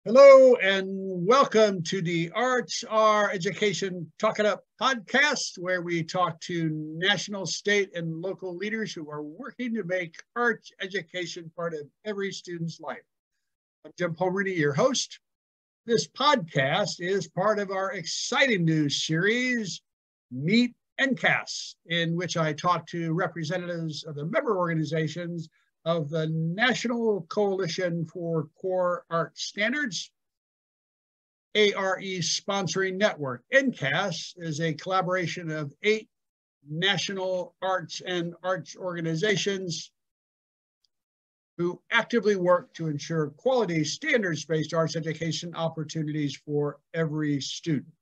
Hello and welcome to the Arts Are Education Talk It Up podcast, where we talk to national, state, and local leaders who are working to make arts education part of every student's life. I'm Jim Pomerty, your host. This podcast is part of our exciting new series, Meet NCAS, in which I talk to representatives of the member organizations of the National Coalition for Core Art Standards, ARE Sponsoring Network. NCAS is a collaboration of 8 national arts and arts organizations who actively work to ensure quality standards-based arts education opportunities for every student.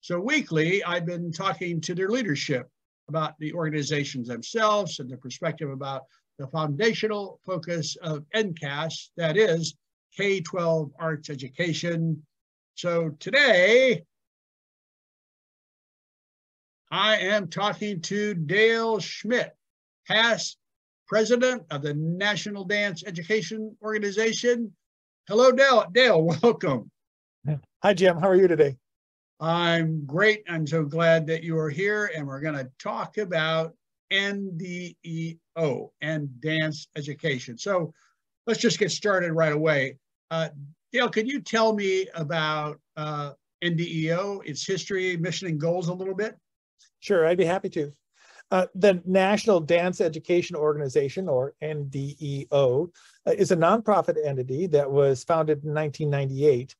So weekly, I've been talking to their leadership about the organizations themselves and their perspective about the foundational focus of NCAS, that is K-12 arts education. So today, I am talking to Dale Schmid, past president of the National Dance Education Organization. Hello, Dale. Dale, welcome. Hi, Jim. How are you today? I'm great. I'm so glad that you are here, and we're going to talk about NDEO and dance education. So let's just get started right away. Dale, could you tell me about NDEO, its history, mission, and goals a little bit? Sure, I'd be happy to. The National Dance Education Organization, or NDEO, is a nonprofit entity that was founded in 1998,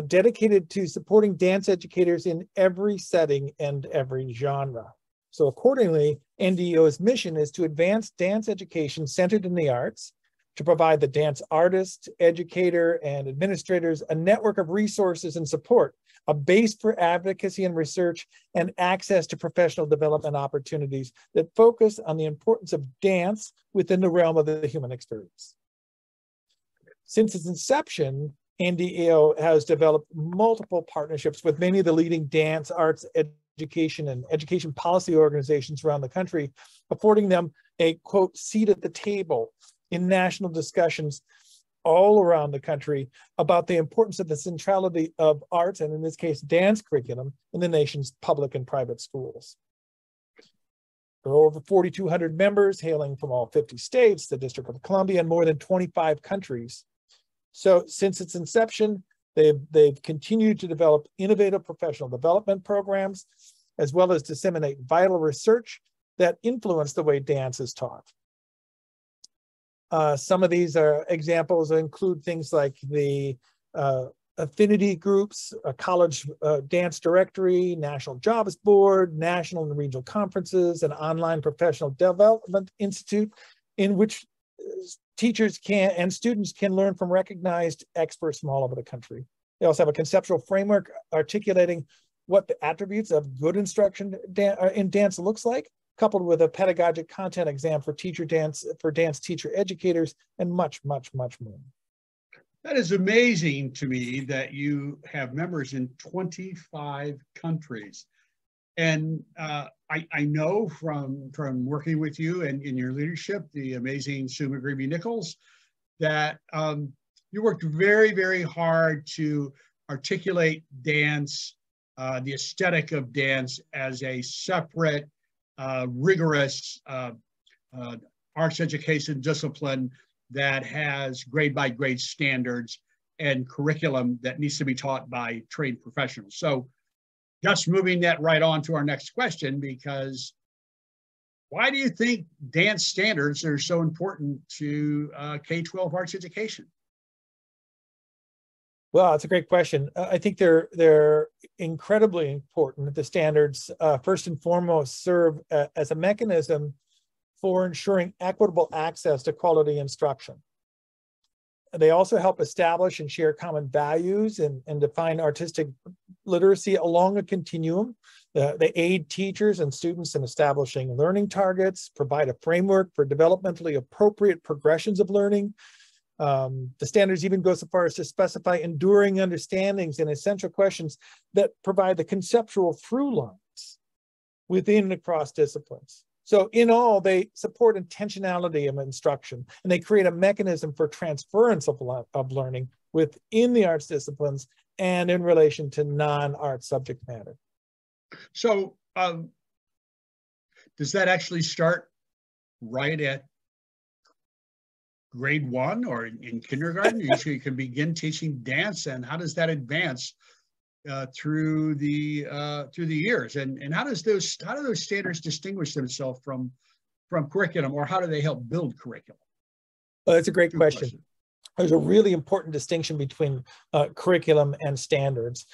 dedicated to supporting dance educators in every setting and every genre. So accordingly, NDEO's mission is to advance dance education centered in the arts, to provide the dance artist, educator, and administrators a network of resources and support, a base for advocacy and research, and access to professional development opportunities that focus on the importance of dance within the realm of the human experience. Since its inception, NDEO has developed multiple partnerships with many of the leading dance, arts, education, and education policy organizations around the country, affording them a, quote, seat at the table in national discussions all around the country about the importance of the centrality of arts, and in this case, dance curriculum, in the nation's public and private schools. There are over 4,200 members hailing from all 50 states, the District of Columbia, and more than 25 countries. So since its inception, they've continued to develop innovative professional development programs, as well as disseminate vital research that influence the way dance is taught. Some of these examples include things like the affinity groups, a college dance directory, National Jobs Board, national and regional conferences, an online professional development institute in which teachers and students can learn from recognized experts from all over the country. They also have a conceptual framework articulating what the attributes of good instruction in dance looks like, coupled with a pedagogic content exam for dance teacher educators, and much, much, much more. That is amazing to me that you have members in 25 countries. And I know from working with you and in your leadership, the amazing Sue McGreevy-Nichols, that you worked very, very hard to articulate dance, the aesthetic of dance as a separate, rigorous arts education discipline that has grade by grade standards and curriculum that needs to be taught by trained professionals. So just moving that right on to our next question, because why do you think dance standards are so important to K-12 arts education? Well, it's a great question. I think they're incredibly important. The standards, first and foremost, serve as a mechanism for ensuring equitable access to quality instruction. They also help establish and share common values and define artistic literacy along a continuum. They aid teachers and students in establishing learning targets, provide a framework for developmentally appropriate progressions of learning. The standards even go so far as to specify enduring understandings and essential questions that provide the conceptual through lines within and across disciplines. So in all, they support intentionality of instruction, and they create a mechanism for transference of learning within the arts disciplines and in relation to non-art subject matter. So does that actually start right at grade 1 or in kindergarten? You can begin teaching dance, and how does that advance through the years? And how do those standards distinguish themselves from curriculum, or how do they help build curriculum? Well, that's a great question. There's a really important distinction between curriculum and standards.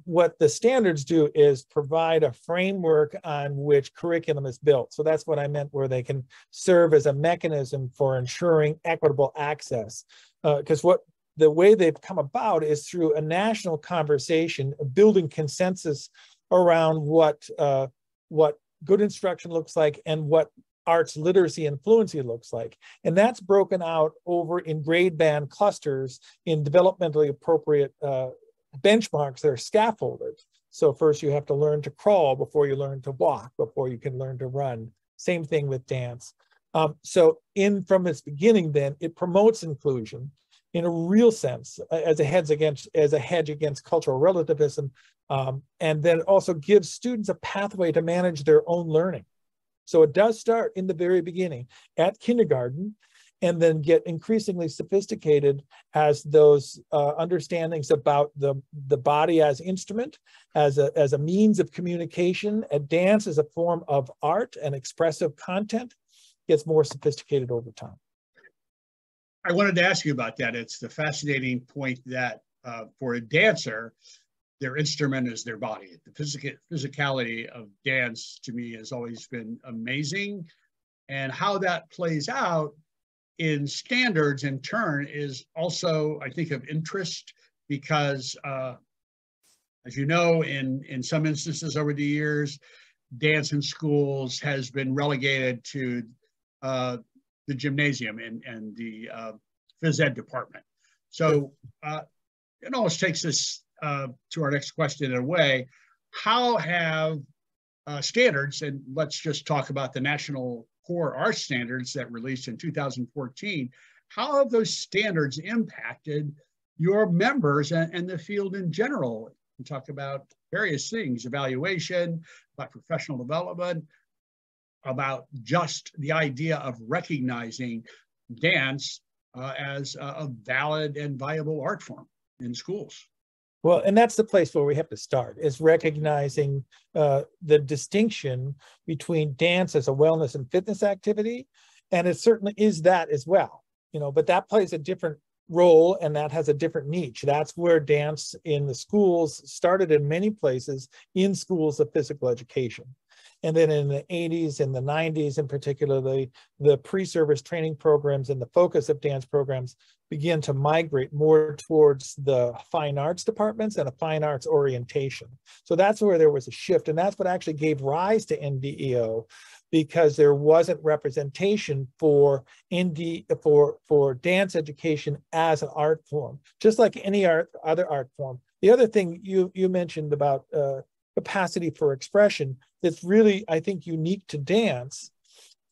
What the standards do is provide a framework on which curriculum is built. So that's what I meant, where they can serve as a mechanism for ensuring equitable access. Because the way they've come about is through a national conversation, building consensus around what good instruction looks like and what arts literacy and fluency looks like. And that's broken out over in grade band clusters in developmentally appropriate benchmarks that are scaffolded. So first you have to learn to crawl before you learn to walk, before you can learn to run. Same thing with dance. So from its beginning then, it promotes inclusion in a real sense as a hedge against cultural relativism, and then also gives students a pathway to manage their own learning. So it does start in the very beginning at kindergarten, and then get increasingly sophisticated as those understandings about the body as instrument, as a means of communication, and dance as a form of art and expressive content gets more sophisticated over time. I wanted to ask you about that. It's the fascinating point that for a dancer, their instrument is their body. The physicality of dance to me has always been amazing. And how that plays out in standards in turn is also, I think, of interest because, as you know, in some instances over the years, dance in schools has been relegated to the gymnasium and the phys ed department. So it almost takes us to our next question in a way. How have standards, and let's just talk about the National Core Arts Standards that released in 2014, how have those standards impacted your members and the field in general? We talk about various things, evaluation, about professional development, about just the idea of recognizing dance as a valid and viable art form in schools. Well, and that's the place where we have to start, is recognizing the distinction between dance as a wellness and fitness activity. And it certainly is that as well, but that plays a different role and that has a different niche. That's where dance in the schools started in many places in schools of physical education. And then in the 80s and the 90s, in particular, the pre-service training programs and the focus of dance programs began to migrate more towards the fine arts departments and a fine arts orientation. So that's where there was a shift. And that's what actually gave rise to NDEO, because there wasn't representation for dance education as an art form, just like any other art form. The other thing you mentioned about capacity for expression that's really, I think, unique to dance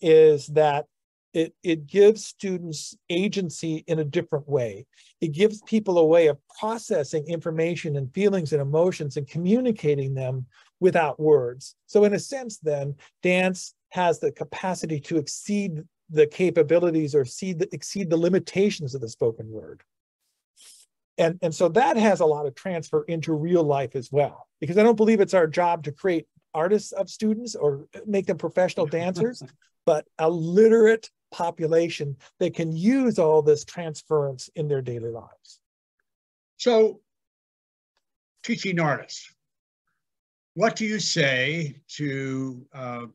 is that it gives students agency in a different way. It gives people a way of processing information and feelings and emotions and communicating them without words. So in a sense, then, dance has the capacity to exceed the capabilities or exceed the limitations of the spoken word. And so that has a lot of transfer into real life as well, because I don't believe it's our job to create artists of students or make them professional dancers, but a literate population that can use all this transference in their daily lives. So, teaching artists, what do you say to a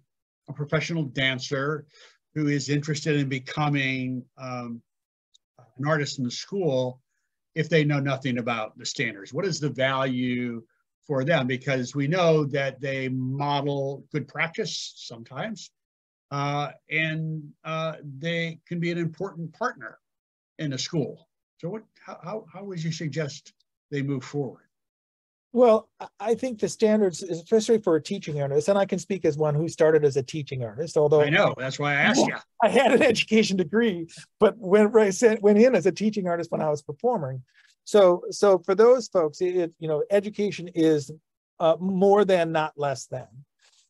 professional dancer who is interested in becoming an artist in the school if they know nothing about the standards? What is the value for them? Because we know that they model good practice sometimes, and they can be an important partner in a school. So how would you suggest they move forward? Well, I think the standards, especially for a teaching artist, and I can speak as one who started as a teaching artist, although I know, that's why I asked you. I had an education degree, but went in as a teaching artist when I was performing. So for those folks, education is more than, not less than.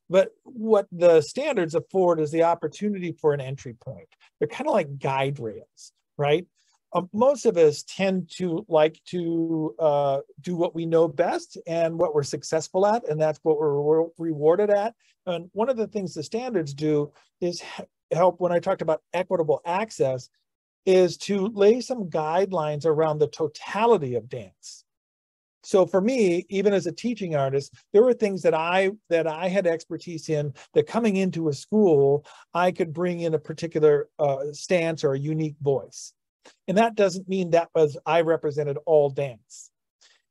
But what the standards afford is the opportunity for an entry point. They're kind of like guide rails, right? Most of us tend to like to do what we know best and what we're successful at, and that's what we're rewarded at. And one of the things the standards do is help, when I talked about equitable access, is to lay some guidelines around the totality of dance. So for me, even as a teaching artist, there were things that I had expertise in, that coming into a school, I could bring in a particular stance or a unique voice. And that doesn't mean that I represented all dance.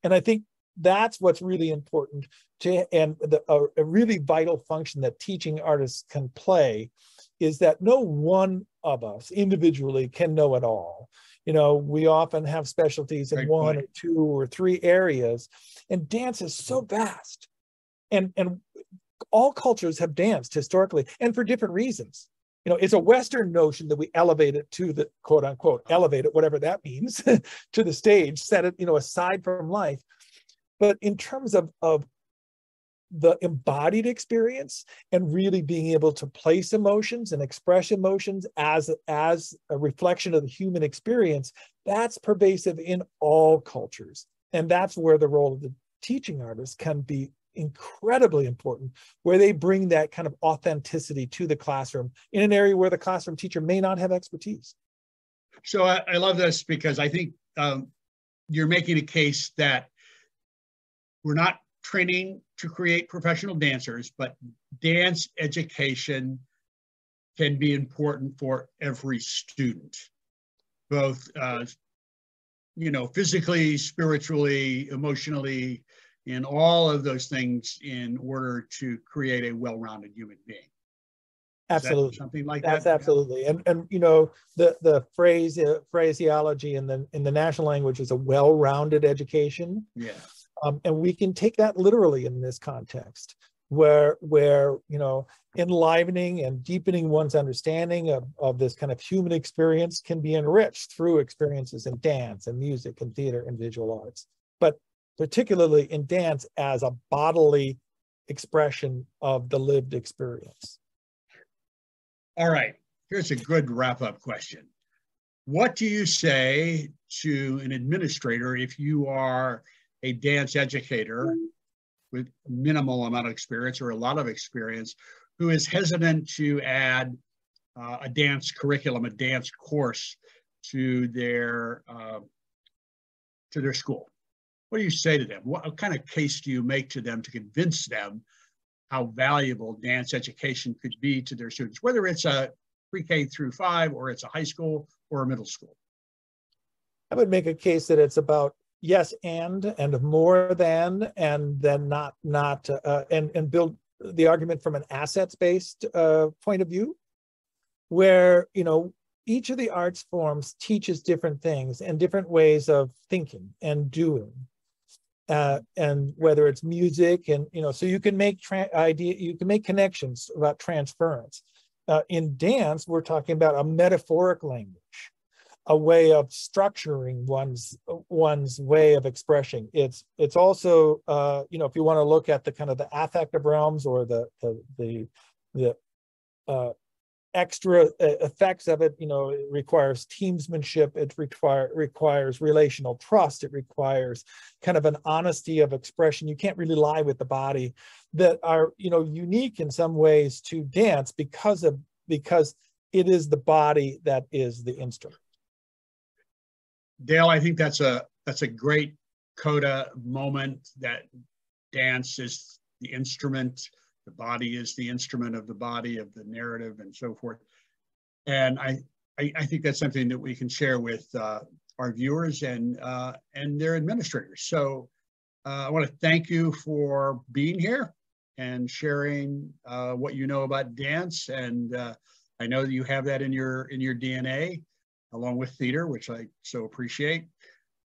And I think that's what's really important and a really vital function that teaching artists can play is that no one of us individually can know it all. We often have specialties in one or two or three areas, and dance is so vast. And all cultures have danced historically, and for different reasons. It's a Western notion that we elevate it to the quote unquote, elevate it, whatever that means, to the stage, set it, aside from life. But in terms of the embodied experience and really being able to place emotions and express emotions as a reflection of the human experience, that's pervasive in all cultures. And that's where the role of the teaching artist can be incredibly important, where they bring that kind of authenticity to the classroom in an area where the classroom teacher may not have expertise. So I love this because I think you're making a case that we're not training to create professional dancers, but dance education can be important for every student, both physically, spiritually, emotionally, and all of those things in order to create a well-rounded human being. Absolutely. Something like that. That's that? absolutely. And the phraseology in the national language is a well-rounded education. Yeah. And we can take that literally in this context, where enlivening and deepening one's understanding of this kind of human experience can be enriched through experiences in dance and music and theater and visual arts, but particularly in dance as a bodily expression of the lived experience. All right, here's a good wrap-up question. What do you say to an administrator if you are a dance educator with minimal amount of experience or a lot of experience who is hesitant to add a dance curriculum, a dance course to their school? What do you say to them? What kind of case do you make to them to convince them how valuable dance education could be to their students, whether it's a pre-K through 5 or it's a high school or a middle school? I would make a case that it's about yes and more than, and then not and build the argument from an assets-based point of view, where each of the arts forms teaches different things and different ways of thinking and doing, and whether it's music and so you can make connections about transference. In dance, we're talking about a metaphoric language, a way of structuring one's way of expressing. It's also if you want to look at the kind of the affective realms or the extra effects of it, it requires teamsmanship, it requires relational trust, it requires kind of an honesty of expression. You can't really lie with the body, that are unique in some ways to dance because it is the body that is the instrument. Dale, I think that's a great coda moment, that dance is the instrument, the body is the instrument of the body, of the narrative, and so forth. And I think that's something that we can share with our viewers and their administrators. So I want to thank you for being here and sharing what you know about dance. And I know that you have that in your DNA, along with theater, which I so appreciate.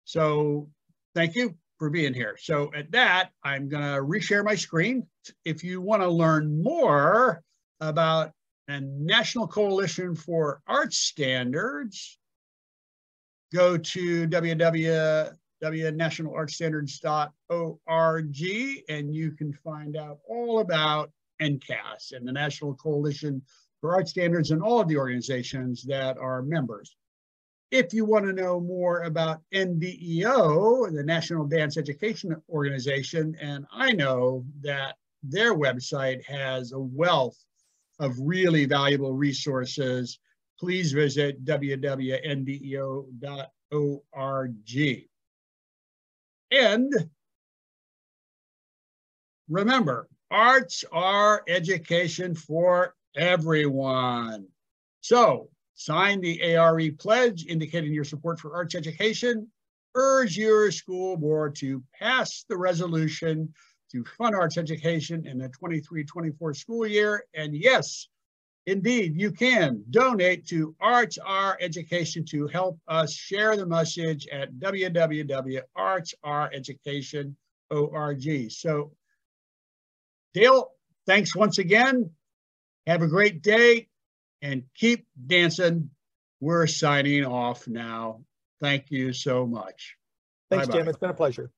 So thank you. for being here. So at that, I'm going to reshare my screen. If you want to learn more about a National Coalition for Arts Standards, go to www.nationalartsstandards.org and you can find out all about NCAS and the National Coalition for Arts Standards and all of the organizations that are members. If you want to know more about NDEO, the National Dance Education Organization, and I know that their website has a wealth of really valuable resources, please visit www.ndeo.org. And remember, arts are education for everyone. So sign the ARE pledge indicating your support for arts education. Urge your school board to pass the resolution to fund arts education in the 23-24 school year. And yes, indeed, you can donate to Arts Are Education to help us share the message at www.artsareeducation.org. So, Dale, thanks once again. Have a great day and keep dancing. We're signing off now. Thank you so much. Thanks, Bye-bye. Jim. It's been a pleasure.